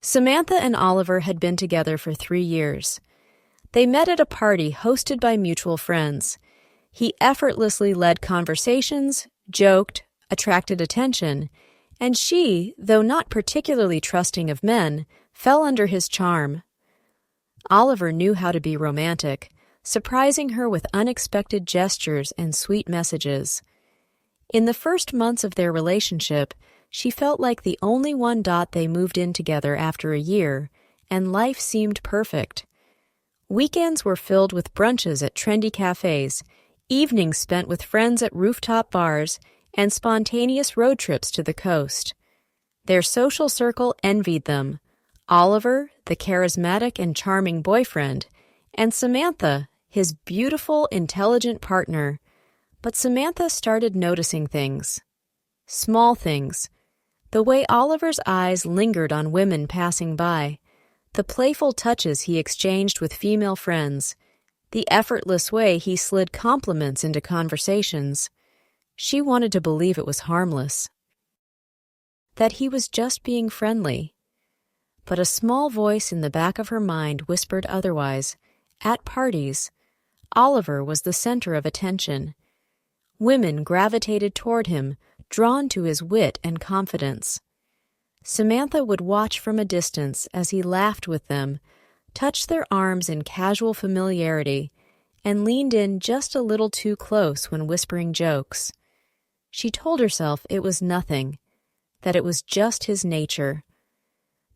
Samantha and Oliver had been together for 3 years. They met at a party hosted by mutual friends. He effortlessly led conversations, joked, attracted attention, and she, though not particularly trusting of men, fell under his charm. Oliver knew how to be romantic, surprising her with unexpected gestures and sweet messages. In the first months of their relationship, she felt like the only one. They moved in together after a year, and life seemed perfect. Weekends were filled with brunches at trendy cafes, evenings spent with friends at rooftop bars, and spontaneous road trips to the coast. Their social circle envied them: Oliver, the charismatic and charming boyfriend, and Samantha, his beautiful, intelligent partner. But Samantha started noticing things. Small things. The way Oliver's eyes lingered on women passing by, the playful touches he exchanged with female friends, the effortless way he slid compliments into conversations. She wanted to believe it was harmless, that he was just being friendly. But a small voice in the back of her mind whispered otherwise. At parties, Oliver was the center of attention. Women gravitated toward him, drawn to his wit and confidence. Samantha would watch from a distance as he laughed with them, touched their arms in casual familiarity, and leaned in just a little too close when whispering jokes. She told herself it was nothing, that it was just his nature.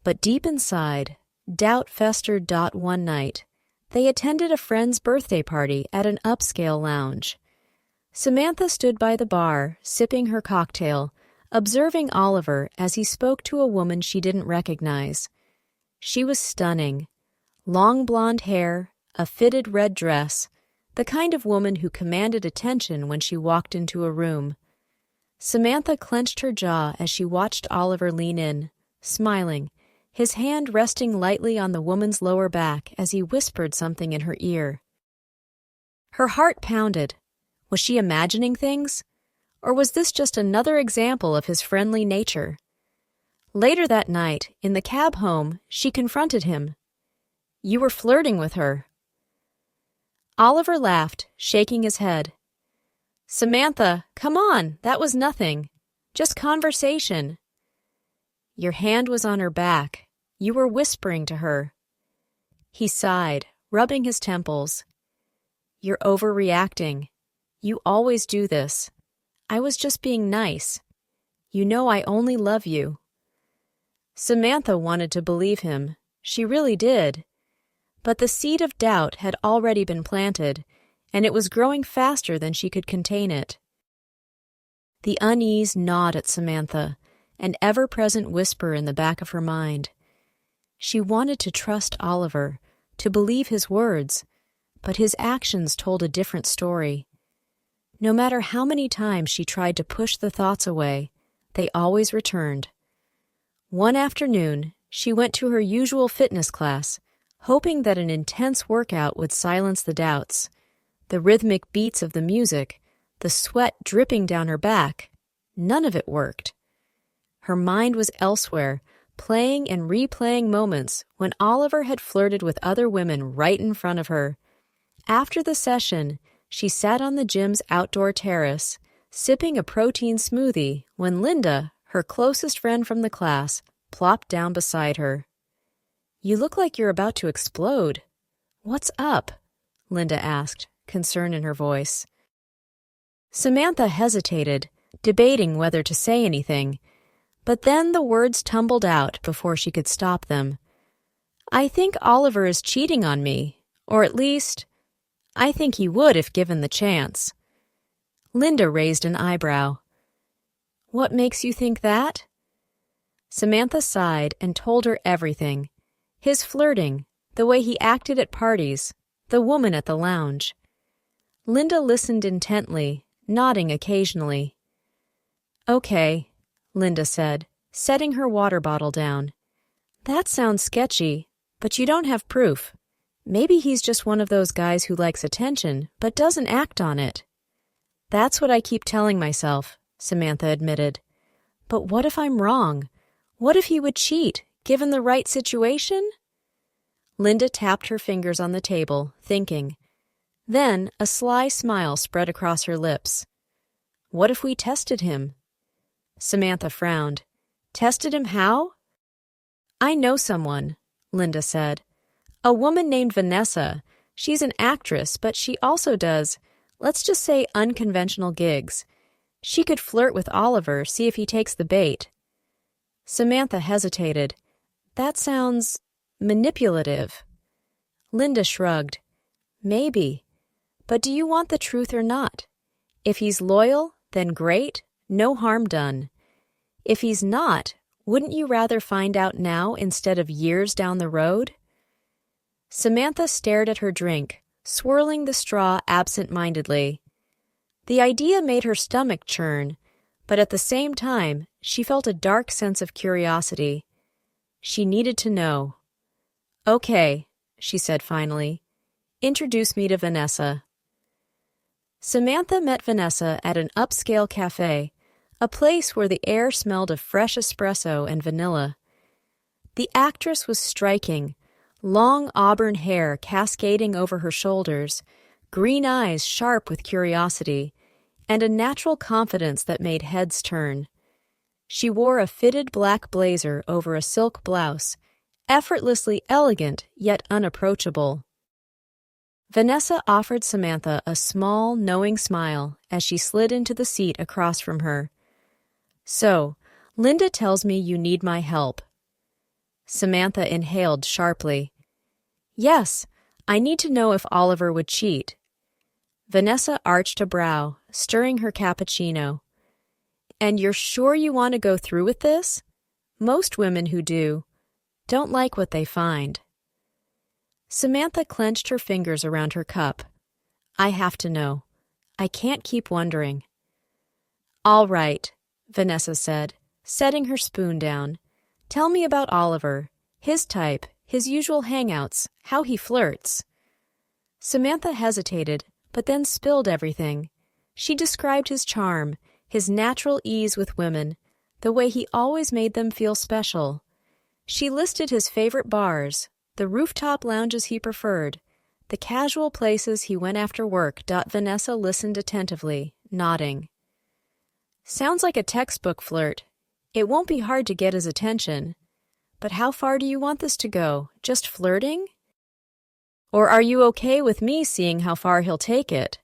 But deep inside, doubt festered. One night, they attended a friend's birthday party at an upscale lounge. Samantha stood by the bar, sipping her cocktail, observing Oliver as he spoke to a woman she didn't recognize. She was stunning. Long blonde hair, a fitted red dress, the kind of woman who commanded attention when she walked into a room. Samantha clenched her jaw as she watched Oliver lean in, smiling, his hand resting lightly on the woman's lower back as he whispered something in her ear. Her heart pounded. Was she imagining things? Or was this just another example of his friendly nature? Later that night, in the cab home, she confronted him. "You were flirting with her." Oliver laughed, shaking his head. "Samantha, come on, that was nothing. Just conversation." "Your hand was on her back. You were whispering to her." He sighed, rubbing his temples. "You're overreacting. You always do this. I was just being nice. You know I only love you." Samantha wanted to believe him. She really did. But the seed of doubt had already been planted, and it was growing faster than she could contain it. The unease gnawed at Samantha, an ever-present whisper in the back of her mind. She wanted to trust Oliver, to believe his words, but his actions told a different story. No matter how many times she tried to push the thoughts away, they always returned. One afternoon, she went to her usual fitness class, hoping that an intense workout would silence the doubts. The rhythmic beats of the music, the sweat dripping down her back, none of it worked. Her mind was elsewhere, playing and replaying moments when Oliver had flirted with other women right in front of her. After the session, she sat on the gym's outdoor terrace, sipping a protein smoothie when Linda, her closest friend from the class, plopped down beside her. "You look like you're about to explode. What's up?" Linda asked, concern in her voice. Samantha hesitated, debating whether to say anything, but then the words tumbled out before she could stop them. "I think Oliver is cheating on me, or at least, I think he would if given the chance." Linda raised an eyebrow. "What makes you think that?" Samantha sighed and told her everything. His flirting, the way he acted at parties, the woman at the lounge. Linda listened intently, nodding occasionally. "Okay," Linda said, setting her water bottle down. "That sounds sketchy, but you don't have proof. Maybe he's just one of those guys who likes attention, but doesn't act on it." "That's what I keep telling myself," Samantha admitted. "But what if I'm wrong? What if he would cheat, Given the right situation? Linda tapped her fingers on the table, thinking. Then a sly smile spread across her lips. What if we tested him? Samantha frowned. Tested him how? I know someone, Linda said. A woman named Vanessa. She's an actress, but she also does, let's just say, unconventional gigs. She could flirt with Oliver, see if he takes the bait. Samantha hesitated. That sounds manipulative. Linda shrugged. Maybe. But do you want the truth or not? If he's loyal, then great, no harm done. If he's not, wouldn't you rather find out now instead of years down the road? Samantha stared at her drink, swirling the straw absent-mindedly. The idea made her stomach churn, but at the same time, she felt a dark sense of curiosity. She needed to know. Okay, she said finally. Introduce me to Vanessa. Samantha met Vanessa at an upscale cafe, a place where the air smelled of fresh espresso and vanilla. The actress was striking, long auburn hair cascading over her shoulders, green eyes sharp with curiosity, and a natural confidence that made heads turn. She wore a fitted black blazer over a silk blouse, effortlessly elegant yet unapproachable. Vanessa offered Samantha a small, knowing smile as she slid into the seat across from her. So, Linda tells me you need my help. Samantha inhaled sharply. Yes, I need to know if Oliver would cheat. Vanessa arched a brow, stirring her cappuccino. And you're sure you want to go through with this? Most women who do don't like what they find. Samantha clenched her fingers around her cup. I have to know. I can't keep wondering. All right, Vanessa said, setting her spoon down. Tell me about Oliver, his type, his usual hangouts, how he flirts. Samantha hesitated, but then spilled everything. She described his charm, his natural ease with women, the way he always made them feel special. She listed his favorite bars, the rooftop lounges he preferred, the casual places he went after work. Vanessa listened attentively, nodding. Sounds like a textbook flirt. It won't be hard to get his attention. But how far do you want this to go? Just flirting? Or are you okay with me seeing how far he'll take it?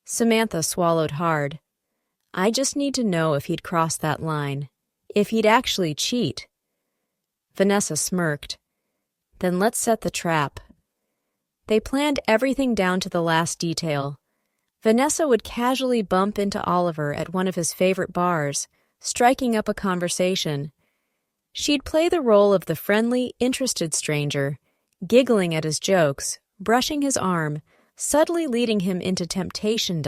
Samantha swallowed hard. I just need to know if he'd cross that line, if he'd actually cheat. Vanessa smirked. Then let's set the trap. They planned everything down to the last detail. Vanessa would casually bump into Oliver at one of his favorite bars, striking up a conversation. She'd play the role of the friendly, interested stranger, giggling at his jokes, brushing his arm, subtly leading him into temptation.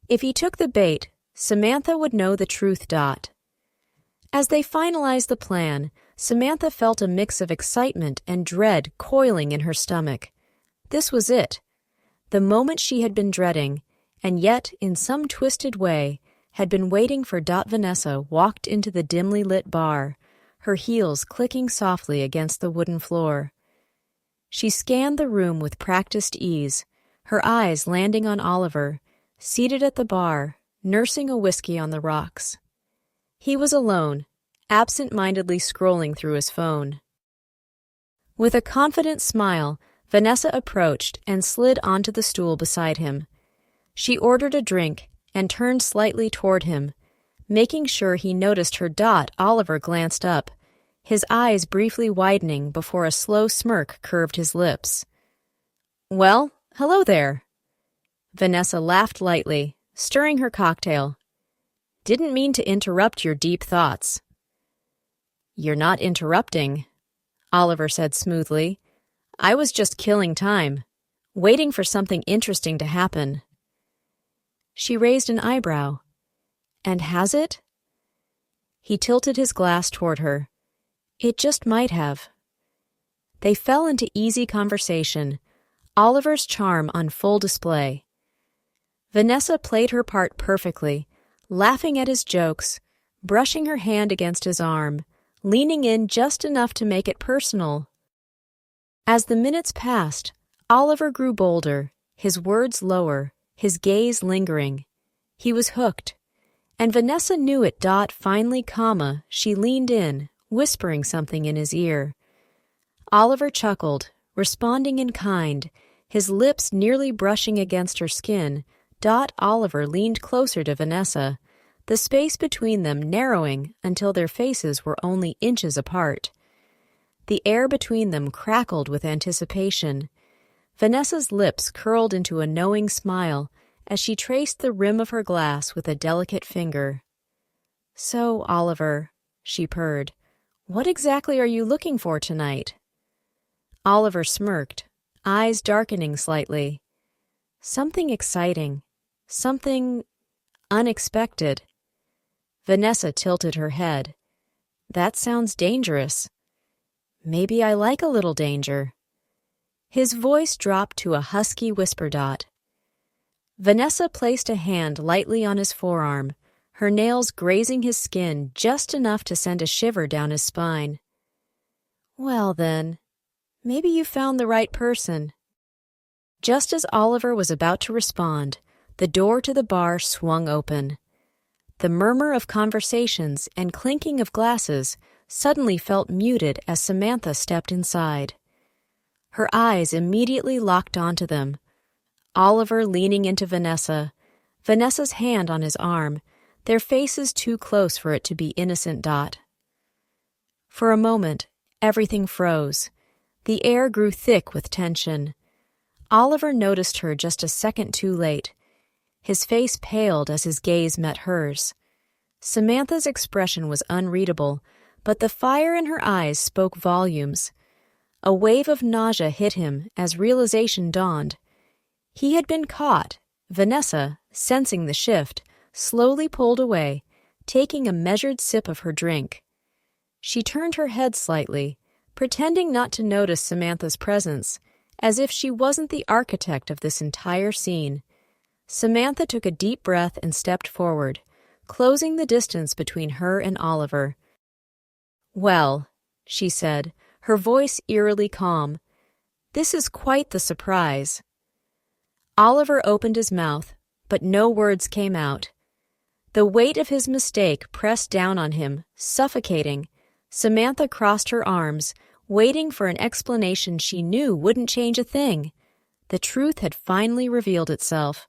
If he took the bait, Samantha would know the truth. As they finalized the plan, Samantha felt a mix of excitement and dread coiling in her stomach. This was it. The moment she had been dreading, and yet, in some twisted way, had been waiting for. Vanessa walked into the dimly lit bar, her heels clicking softly against the wooden floor. She scanned the room with practiced ease, her eyes landing on Oliver, seated at the bar, nursing a whiskey on the rocks. He was alone, absent-mindedly scrolling through his phone. With a confident smile, Vanessa approached and slid onto the stool beside him. She ordered a drink and turned slightly toward him, making sure he noticed her. Oliver glanced up, his eyes briefly widening before a slow smirk curved his lips. Well, hello there. Vanessa laughed lightly, stirring her cocktail. Didn't mean to interrupt your deep thoughts. You're not interrupting, Oliver said smoothly. I was just killing time, waiting for something interesting to happen. She raised an eyebrow. And has it? He tilted his glass toward her. It just might have. They fell into easy conversation, Oliver's charm on full display. Vanessa played her part perfectly, laughing at his jokes, brushing her hand against his arm, leaning in just enough to make it personal. As the minutes passed, Oliver grew bolder, his words lower, his gaze lingering. He was hooked. And Vanessa knew it. Finally, she leaned in, whispering something in his ear. Oliver chuckled, responding in kind, his lips nearly brushing against her skin. Oliver leaned closer to Vanessa, the space between them narrowing until their faces were only inches apart. The air between them crackled with anticipation. Vanessa's lips curled into a knowing smile as she traced the rim of her glass with a delicate finger. "So, Oliver," she purred, "what exactly are you looking for tonight?" Oliver smirked, eyes darkening slightly. "Something exciting. Something unexpected." Vanessa tilted her head. "That sounds dangerous." "Maybe I like a little danger." His voice dropped to a husky whisper. Vanessa placed a hand lightly on his forearm, her nails grazing his skin just enough to send a shiver down his spine. "Well then, maybe you found the right person." Just as Oliver was about to respond, the door to the bar swung open. The murmur of conversations and clinking of glasses suddenly felt muted as Samantha stepped inside. Her eyes immediately locked onto them. Oliver leaning into Vanessa, Vanessa's hand on his arm, their faces too close for it to be innocent. For a moment, everything froze. The air grew thick with tension. Oliver noticed her just a second too late. His face paled as his gaze met hers. Samantha's expression was unreadable, but the fire in her eyes spoke volumes. A wave of nausea hit him as realization dawned. He had been caught. Vanessa, sensing the shift, slowly pulled away, taking a measured sip of her drink. She turned her head slightly, pretending not to notice Samantha's presence, as if she wasn't the architect of this entire scene. Samantha took a deep breath and stepped forward, closing the distance between her and Oliver. "Well," she said, her voice eerily calm, "this is quite the surprise." Oliver opened his mouth, but no words came out. The weight of his mistake pressed down on him, suffocating. Samantha crossed her arms, waiting for an explanation she knew wouldn't change a thing. The truth had finally revealed itself.